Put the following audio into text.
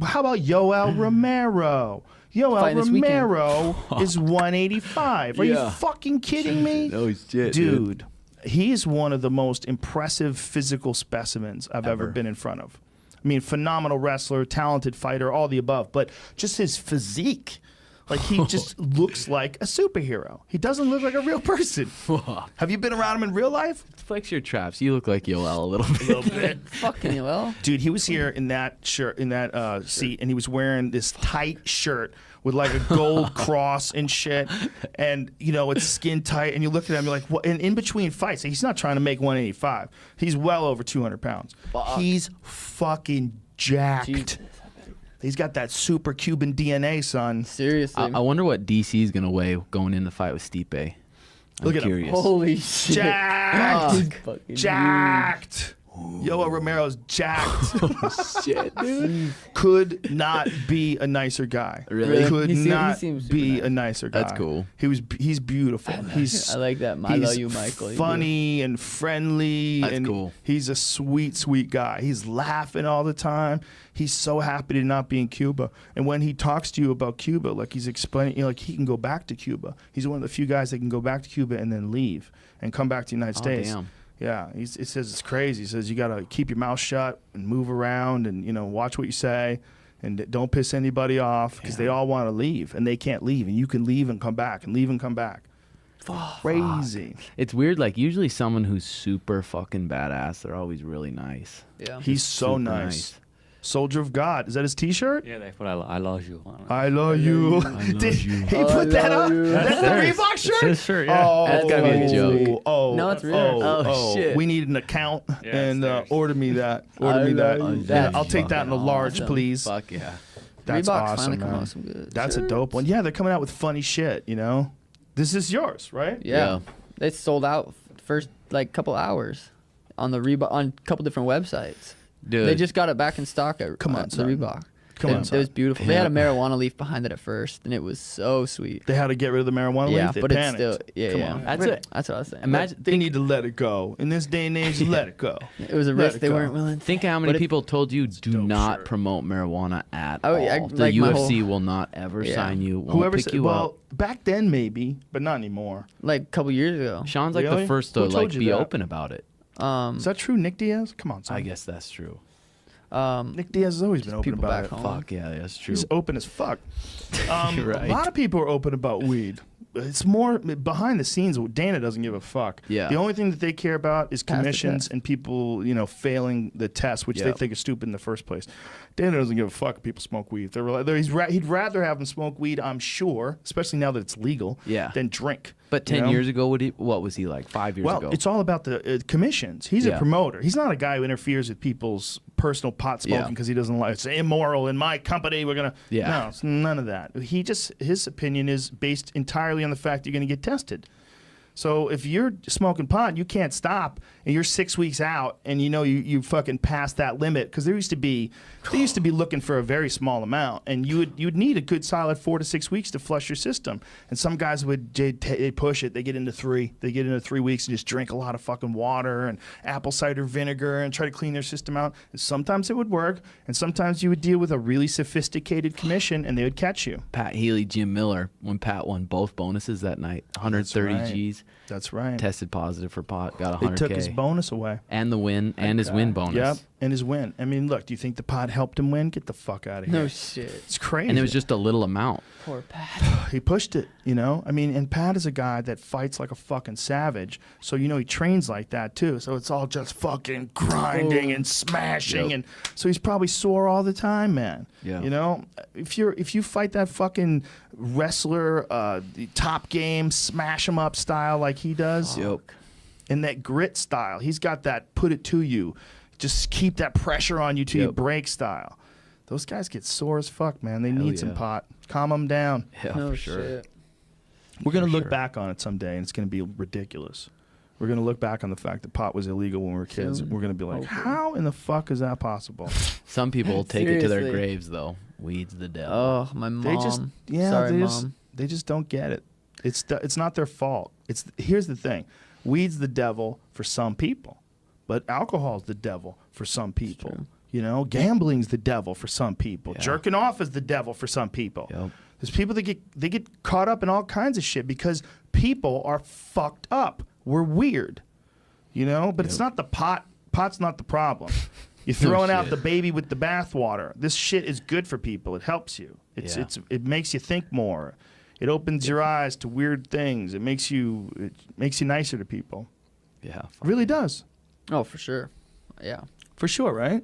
How about Yoel Romero? Yoel Romero is 185. Are you fucking kidding me? No shit, dude. He's one of the most impressive physical specimens I've ever been in front of. I mean, phenomenal wrestler, talented fighter, all the above, but just his physique. Like, he just looks like a superhero. He doesn't look like a real person. Have you been around him in real life? Flex your traps. You look like Yoel a little bit. Fucking Yoel. Dude, he was here in that shirt, in that seat, and he was wearing this tight shirt with like a gold cross and shit. And, you know, it's skin tight. And you look at him, you're like, what? And in between fights, he's not trying to make 185. He's well over 200 pounds. Fuck. He's fucking jacked. Jesus. He's got that super Cuban DNA, son. Seriously. I wonder what DC is going to weigh going in the fight with Stipe. I'm curious. Holy shit. Jacked. Jacked. Yoel Romero's jacked. Shit, dude. Could not be a nicer guy. Really? Could He not seems be super a nicer guy. That's cool. He's beautiful. I like that. I love you, Michael. Funny and friendly. That's and cool. He's a sweet, sweet guy. He's laughing all the time. He's so happy to not be in Cuba. And when he talks to you about Cuba, like he's explaining, you know, like he can go back to Cuba. He's one of the few guys that can go back to Cuba and then leave and come back to the United States. Damn. Yeah, it says it's crazy. He says you got to keep your mouth shut and move around and, you know, watch what you say and don't piss anybody off because they all want to leave and they can't leave. And you can leave and come back and leave and come back. Crazy. It's weird. Like, usually someone who's super fucking badass, they're always really nice. Yeah. He's so Super nice. Soldier of God. Is that his T-shirt? Yeah, that's what I love you. I love you. Did he put that up? That's the Reebok shirt? It's his shirt, yeah. Oh, That's gotta be a joke. Oh, No, it's real. Oh, shit. We need an account and it's theirs. order me that. Order me that. love you. Yeah, That's I'll take that in a large, awesome. please. Fuck yeah. That's Reebok's awesome, finally come man. out with some good That's a shirts. dope one. Yeah, they're coming out with funny shit, you know? This is yours, right? Yeah. They sold out first like couple hours on the Reebok on a couple different websites. Dude. They just got it back in stock at Come on, the son. Reebok. Come on, It son. was beautiful. They had a marijuana leaf behind it at first, and it was so sweet. They had to get rid of the marijuana Yeah, leaf. They but it's panicked. still Come yeah. on. That's it. That's what I was saying. Imagine. They need to let it go. In this day and age, let it go. It was a Let risk it they go. weren't willing. Think how many But it- people told you do dope not shirt. promote marijuana at Oh, all. yeah, The like my UFC whole- will not ever Yeah. sign you. Won't Whoever pick said, you well, up. back then maybe, but not anymore. Like a couple years ago. Sean's like Really? the first to Who told like you be that? open about it. Is that true, Nick Diaz? Come on, son. I guess that's true. Nick Diaz has always been open people about back it. home. Fuck yeah, that's true. He's open as fuck. You're right. A lot of people are open about weed. It's more behind the scenes. Dana doesn't give a fuck. Yeah. The only thing that they care about is Pass the commissions test. and people, you know, failing the test, which they Yep. think is stupid in the first place. Dana doesn't give a fuck if people smoke weed. He'd rather have them smoke weed, I'm sure, especially now that it's legal, Yeah. than drink. But 10 you know? years ago, what was he like? 5 years Well, ago? it's all about the commissions. He's a Yeah. promoter. He's not a guy who interferes with people's personal pot smoking Yeah. because he doesn't like it's immoral in my company. We're gonna Yeah. no, it's none of that. His opinion is based entirely on the fact that you're gonna get tested. So if you're smoking pot, you can't stop, and you're 6 weeks out, and you know you fucking passed that limit because they used to be looking for a very small amount, and you'd need a good solid 4 to 6 weeks to flush your system. And some guys they push it, they get into 3 weeks and just drink a lot of fucking water and apple cider vinegar and try to clean their system out. And sometimes it would work, and sometimes you would deal with a really sophisticated commission, and they would catch you. Pat Healy, Jim Miller, when Pat won both bonuses that night, 130 right. Gs, That's right. tested positive for pot, got They 100K. took his bonus away. And the win, and his win bonus. Yep, and his win. I mean, look, do you think the pot helped him win? Get the fuck out of here. No shit. It's crazy. And it was just a little amount. Poor Pat. He pushed it, you know? I mean, and Pat is a guy that fights like a fucking savage. So, you know, he trains like that too. So it's all just fucking grinding and smashing. Yep. And so he's probably sore all the time, man. Yeah. You know, if you fight that fucking wrestler, the top game, smash him up style like he does, Yep. and that grit style, he's got that put it to you. Just keep that pressure on you till you Yep. break style. Those guys get sore as fuck, man. They Hell need some yeah. pot. Calm them down. Yeah, No for sure. shit. We're going to look sure. back on it someday, and it's going to be ridiculous. We're going to look back on the fact that pot was illegal when we were kids. Soon. We're going to be like, Hopefully. how in the fuck is that possible? Some people will take it to their Seriously. graves, though. Weed's the devil. Oh, my mom. They just, yeah, Sorry, they mom. just don't get it. It's not their fault. Here's the thing: weed's the devil for some people, but alcohol's the devil for some people. true. You know, gambling's the devil for some people. Yeah. Jerking off is the devil for some people. Yep. There's people that get caught up in all kinds of shit because people are fucked up. We're weird, you know. But it's not the pot. Pot's not the problem. You're throwing out shit. the baby with the bathwater. This shit is good for people. It helps you. It makes you think more. It opens your eyes to weird things. It makes you nicer to people. Yeah. It really does. Oh, for sure. Yeah. For sure, right?